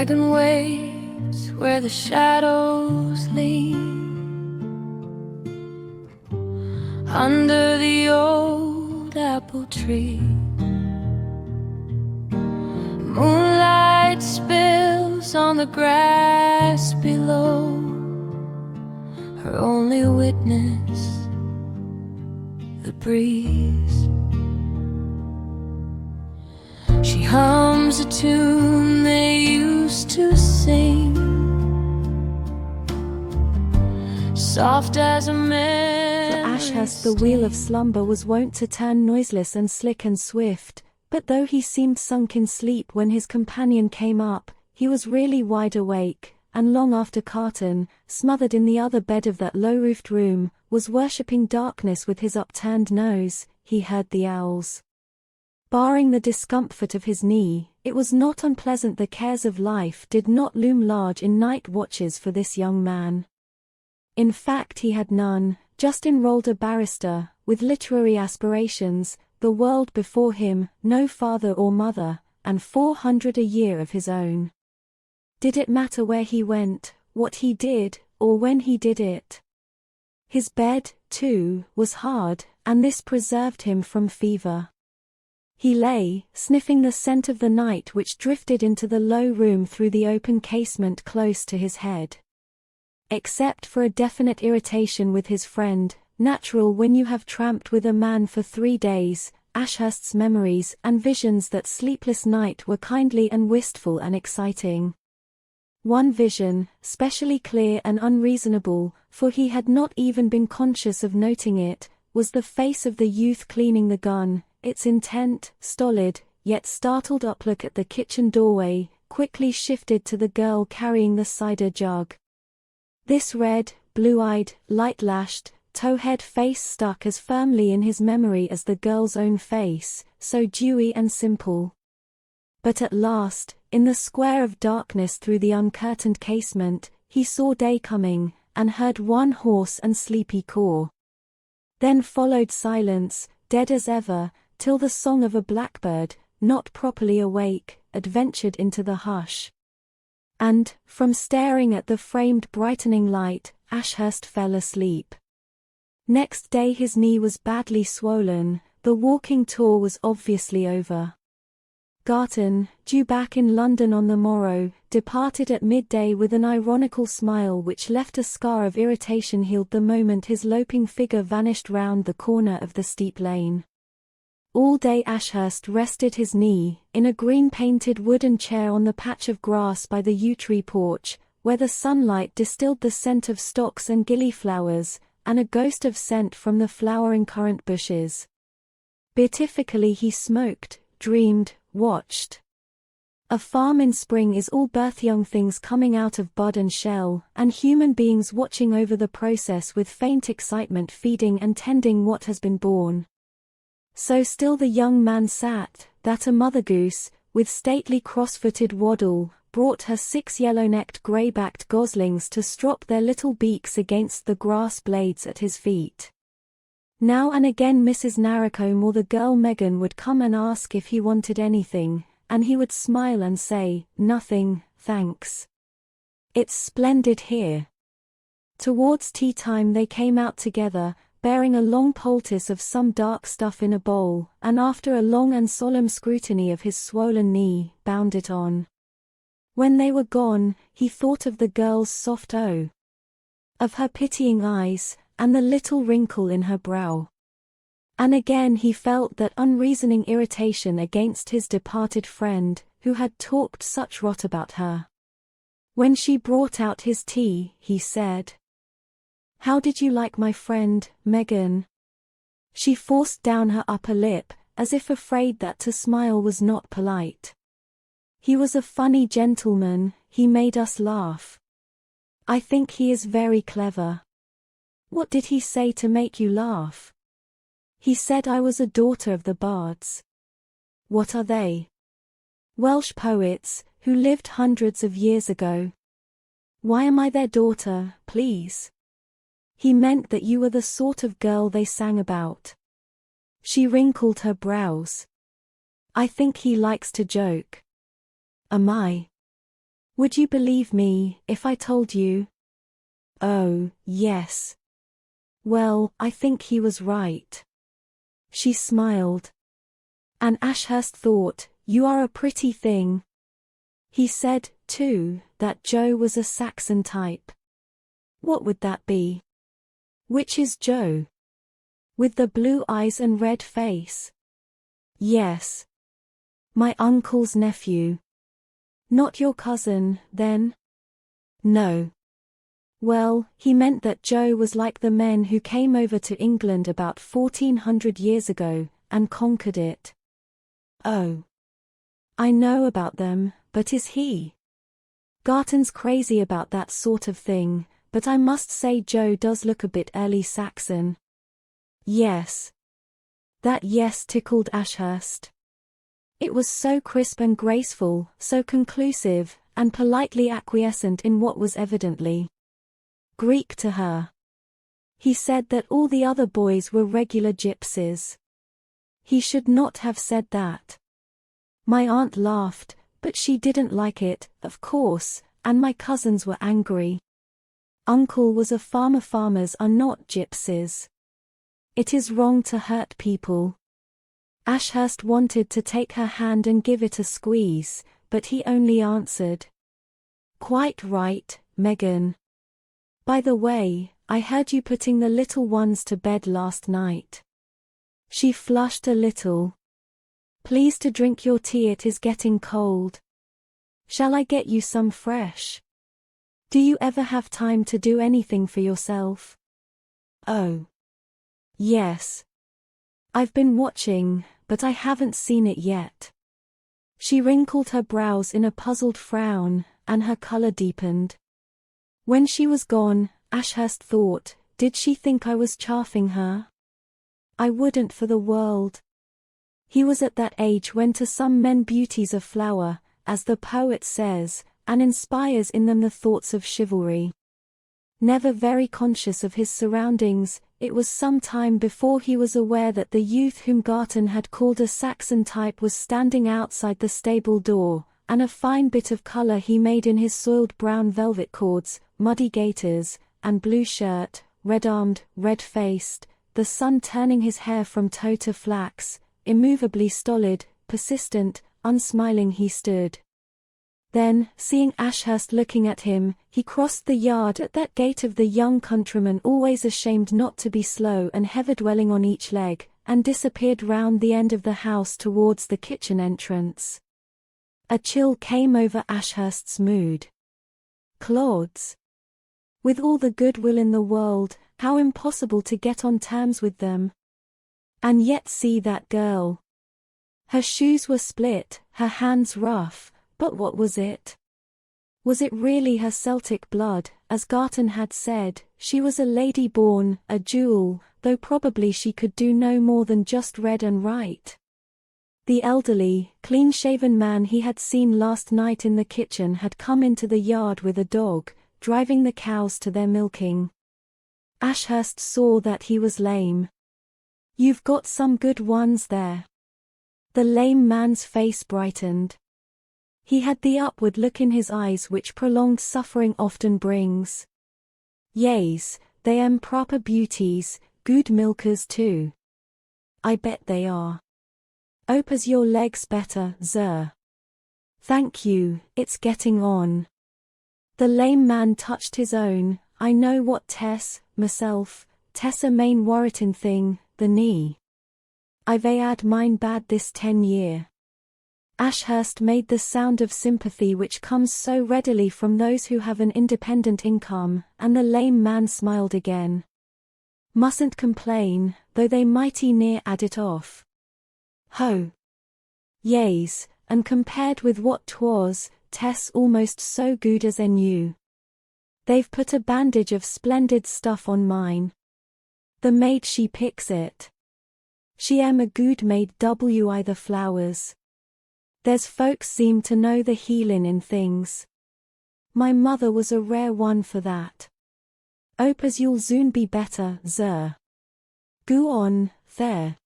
wagon waits where the shadows lean, under the old apple tree. Moonlight spills on the grass below, her only witness, the breeze. She hums a tune they used to sing, soft as a memory. For Ashurst the wheel of slumber was wont to turn noiseless and slick and swift, but though he seemed sunk in sleep when his companion came up, he was really wide awake, and long after Carton, smothered in the other bed of that low-roofed room, was worshipping darkness with his upturned nose, he heard the owls. Barring the discomfort of his knee, it was not unpleasant. The cares of life did not loom large in night watches for this young man. In fact, he had none, just enrolled a barrister, with literary aspirations, the world before him, no father or mother, and 400 a year of his own. Did it matter where he went, what he did, or when he did it? His bed, too, was hard, and this preserved him from fever. He lay, sniffing the scent of the night which drifted into the low room through the open casement close to his head. Except for a definite irritation with his friend, natural when you have tramped with a man for 3 days, Ashurst's memories and visions that sleepless night were kindly and wistful and exciting. One vision, specially clear and unreasonable, for he had not even been conscious of noting it, was the face of the youth cleaning the gun, its intent, stolid, yet startled uplook at the kitchen doorway, quickly shifted to the girl carrying the cider jug. This red, blue-eyed, light-lashed, towhead face stuck as firmly in his memory as the girl's own face, so dewy and simple. But at last, in the square of darkness through the uncurtained casement, he saw day coming, and heard one hoarse and sleepy caw. Then followed silence, dead as ever, till the song of a blackbird, not properly awake, adventured into the hush. And, from staring at the framed brightening light, Ashurst fell asleep. Next day his knee was badly swollen, the walking tour was obviously over. Garton, due back in London on the morrow, departed at midday with an ironical smile which left a scar of irritation healed the moment his loping figure vanished round the corner of the steep lane. All day Ashurst rested his knee, in a green-painted wooden chair on the patch of grass by the yew tree porch, where the sunlight distilled the scent of stocks and gillyflowers, and a ghost of scent from the flowering currant bushes. Beatifically he smoked, dreamed, watched. A farm in spring is all birth, young things coming out of bud and shell, and human beings watching over the process with faint excitement, feeding and tending what has been born. So still the young man sat, that a mother goose, with stately cross-footed waddle, brought her 6 yellow-necked grey-backed goslings to strop their little beaks against the grass blades at his feet. Now and again Mrs. Narration or the girl Megan would come and ask if he wanted anything, and he would smile and say, "Nothing, thanks. It's splendid here." Towards tea time they came out together, bearing a long poultice of some dark stuff in a bowl, and after a long and solemn scrutiny of his swollen knee, bound it on. When they were gone, he thought of the girl's soft "oh," of her pitying eyes, and the little wrinkle in her brow. And again he felt that unreasoning irritation against his departed friend, who had talked such rot about her. When she brought out his tea, he said, "How did you like my friend, Megan?" She forced down her upper lip, as if afraid that to smile was not polite. "He was a funny gentleman, he made us laugh. I think he is very clever." "What did he say to make you laugh?" "He said I was a daughter of the bards." "What are they?" "Welsh poets, who lived hundreds of years ago." "Why am I their daughter, please?" "He meant that you were the sort of girl they sang about." She wrinkled her brows. "I think he likes to joke." "Am I?" Would you believe me if I told you? Oh, yes. Well, I think he was right. She smiled. And Ashurst thought, you are a pretty thing. He said, too, that Joe was a Saxon type. What would that be? Which is Joe? With the blue eyes and red face? Yes. My uncle's nephew. Not your cousin, then? No. Well, he meant that Joe was like the men who came over to England about 1400 years ago, and conquered it. Oh. I know about them, but is he? Garton's crazy about that sort of thing, but I must say Joe does look a bit early Saxon. Yes. That yes tickled Ashurst. It was so crisp and graceful, so conclusive, and politely acquiescent in what was evidently Greek to her. He said that all the other boys were regular gypsies. He should not have said that. My aunt laughed, but she didn't like it, of course, and my cousins were angry. Uncle was a farmer. Farmers are not gypsies. It is wrong to hurt people. Ashurst wanted to take her hand and give it a squeeze, but he only answered, "Quite right, Megan. By the way, I heard you putting the little ones to bed last night." She flushed a little. "Please to drink your tea, it is getting cold. Shall I get you some fresh? Do you ever have time to do anything for yourself?" "Oh. Yes. I've been watching, but I haven't seen it yet." She wrinkled her brows in a puzzled frown, and her color deepened. When she was gone, Ashurst thought, did she think I was chaffing her? I wouldn't for the world. He was at that age when to some men beauty's a flower, as the poet says, and inspires in them the thoughts of chivalry. Never very conscious of his surroundings, it was some time before he was aware that the youth whom Garton had called a Saxon type was standing outside the stable door, and a fine bit of color he made in his soiled brown velvet cords, muddy gaiters, and blue shirt, red-armed, red-faced, the sun turning his hair from tow to flax. Immovably stolid, persistent, unsmiling he stood. Then, seeing Ashurst looking at him, he crossed the yard at that gait of the young countryman always ashamed not to be slow and heavy-dwelling on each leg, and disappeared round the end of the house towards the kitchen entrance. A chill came over Ashurst's mood. Clods. With all the goodwill in the world, how impossible to get on terms with them. And yet see that girl. Her shoes were split, her hands rough, but what was it? Was it really her Celtic blood? As Garton had said, she was a lady born, a jewel, though probably she could do no more than just read and write. The elderly, clean-shaven man he had seen last night in the kitchen had come into the yard with a dog, driving the cows to their milking. Ashurst saw that he was lame. "You've got some good ones there." The lame man's face brightened. He had the upward look in his eyes which prolonged suffering often brings. "Yes, they am proper beauties, good milkers too." "I bet they are." "Opes your legs better, sir." "Thank you, it's getting on." The lame man touched his own. "I know what myself, a main worritin' thing, the knee. I've 'ad mine bad this 10 year. Ashurst made the sound of sympathy which comes so readily from those who have an independent income, and the lame man smiled again. "Mustn't complain, though they mighty near 'ad it off." "Ho! Yes, and compared with what 'twas, almost so good as new. They've put a bandage of splendid stuff on mine. The maid she picks it. She am a good maid wi the flowers. There's folks seem to know the healin' in things. My mother was a rare one for that. 'Ope as you'll soon be better, sir. Go on, there."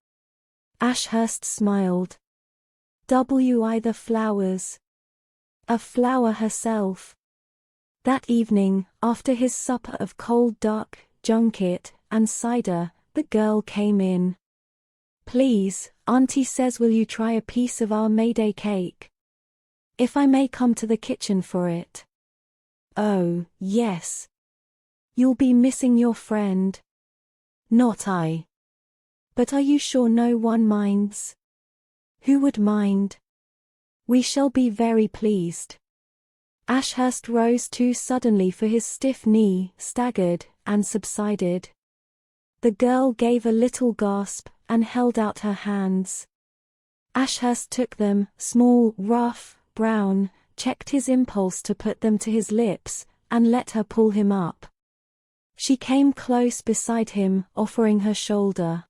Ashurst smiled. "Wi the flowers. A flower herself. That evening, after his supper of cold duck, junket, and cider, the girl came in. "Please, Auntie says will you try a piece of our Mayday cake? If I may come to the kitchen for it." "Oh, yes. You'll be missing your friend." "Not I. But are you sure no one minds?" "Who would mind?" "We shall be very pleased." Ashurst rose too suddenly for his stiff knee, staggered, and subsided. The girl gave a little gasp, and held out her hands. Ashurst took them, small, rough, brown, checked his impulse to put them to his lips, and let her pull him up. She came close beside him, offering her shoulder.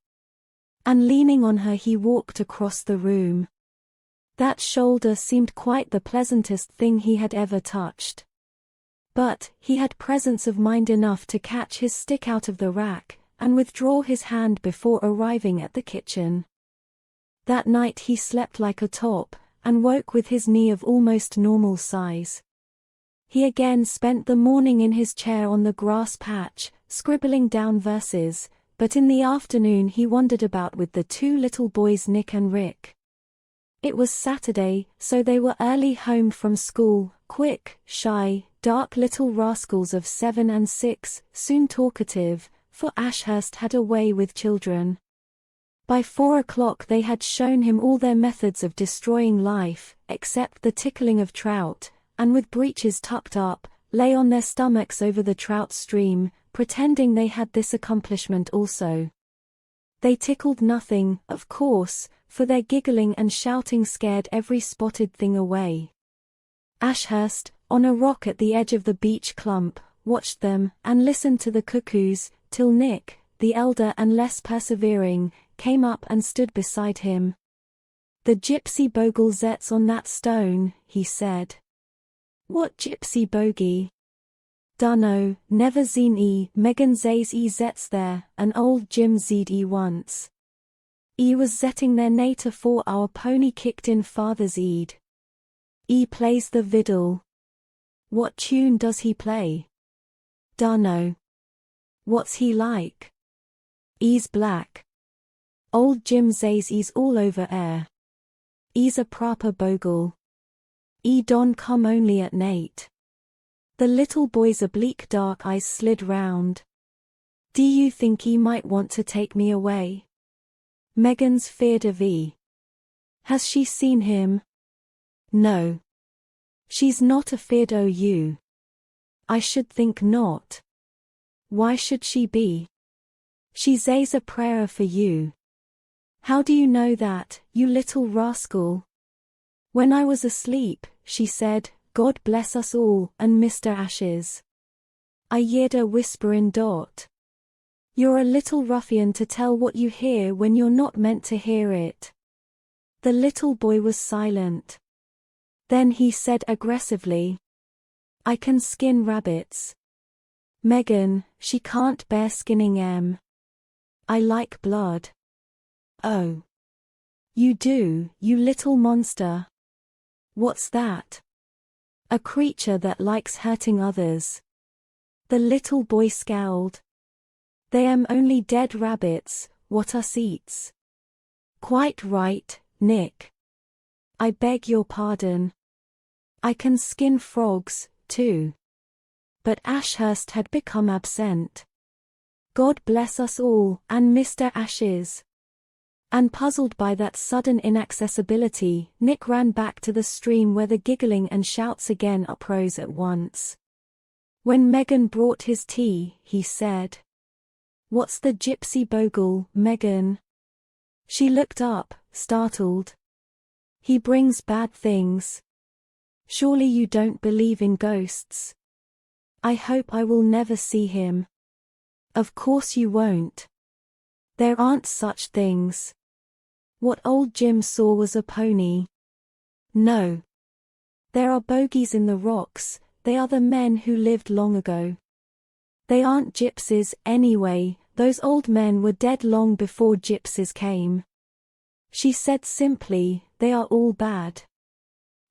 And leaning on her he walked across the room. That shoulder seemed quite the pleasantest thing he had ever touched. But he had presence of mind enough to catch his stick out of the rack, and withdraw his hand before arriving at the kitchen. That night he slept like a top, and woke with his knee of almost normal size. He again spent the morning in his chair on the grass patch, scribbling down verses, but in the afternoon he wandered about with the two little boys Nick and Rick. It was Saturday, so they were early home from school, quick, shy, dark little rascals of 7 and 6, soon talkative, for Ashurst had a way with children. By 4 o'clock they had shown him all their methods of destroying life, except the tickling of trout, and with breeches tucked up, lay on their stomachs over the trout stream, pretending they had this accomplishment also. They tickled nothing, of course, for their giggling and shouting scared every spotted thing away. Ashurst, on a rock at the edge of the beech clump, watched them, and listened to the cuckoos, till Nick, the elder and less persevering, came up and stood beside him. "The gypsy bogle zets on that stone," he said. "What gypsy bogey?" "Dunno, never seen Megan zays zets there, an old Jim zed once. Was zetting there nater for our pony kicked in father's eed. Plays the viddle." "What tune does he play?" "Dunno." "What's he like?" "E's black. Old Jim zays E's all over air. E's a proper bogle. Don come only at night." The little boy's oblique dark eyes slid round. "Do you think he might want to take me away?" "Megan's feared of E." "Has she seen him?" "No. She's not afeard o' you." "I should think not." "Why should she be?" "She says a prayer for you." "How do you know that, you little rascal?" "When I was asleep, she said, 'God bless us all, and Mr. Ashes.' I yeard her whisperin' dot." "You're a little ruffian to tell what you hear when you're not meant to hear it." The little boy was silent. Then he said aggressively, "I can skin rabbits. Megan, she can't bear skinning 'em. I like blood." "Oh. You do, you little monster." "What's that?" "A creature that likes hurting others." The little boy scowled. "They am only dead rabbits, what us eats." "Quite right, Nick. I beg your pardon. I can skin frogs, too." But Ashurst had become absent. "God bless us all, and Mr. Ashes." And puzzled by that sudden inaccessibility, Nick ran back to the stream where the giggling and shouts again uprose at once. When Megan brought his tea, he said, "What's the gypsy bogle, Megan?" She looked up, startled. "He brings bad things. Surely you don't believe in ghosts?" "I hope I will never see him." "Of course you won't. There aren't such things. What old Jim saw was a pony." "No. There are bogies in the rocks, they are the men who lived long ago. They aren't gypsies, anyway, those old men were dead long before gypsies came." She said simply, "They are all bad."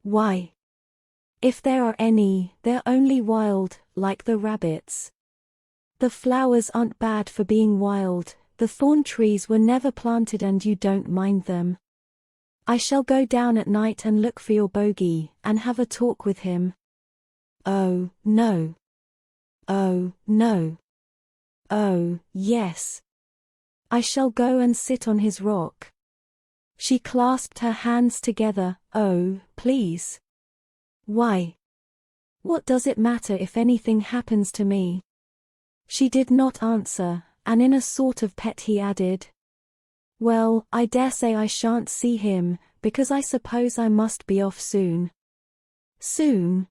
"Why?" If there are any, they're only wild, like the rabbits. The flowers aren't bad for being wild, the thorn trees were never planted and you don't mind them. I shall go down at night and look for your bogey, and have a talk with him. Oh, no. Oh, no. Oh, yes. I shall go and sit on his rock. She clasped her hands together. Oh, please. Why? What does it matter if anything happens to me? She did not answer, and in a sort of pet he added, well, I dare say I shan't see him, because I suppose I must be off soon. Soon?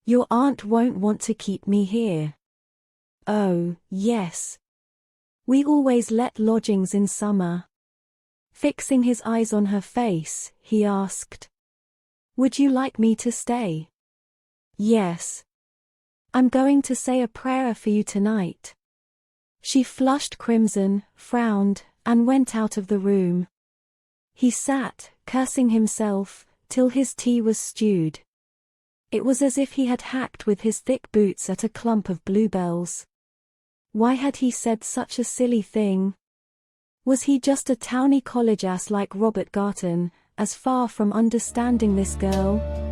Your aunt won't want to keep me here. Oh, yes. We always let lodgings in summer. Fixing his eyes on her face, he asked, would you like me to stay? Yes. I'm going to say a prayer for you tonight. She flushed crimson, frowned, and went out of the room. He sat, cursing himself, till his tea was stewed. It was as if he had hacked with his thick boots at a clump of bluebells. Why had he said such a silly thing? Was he just a towny college ass like Robert Garton, as far from understanding this girl?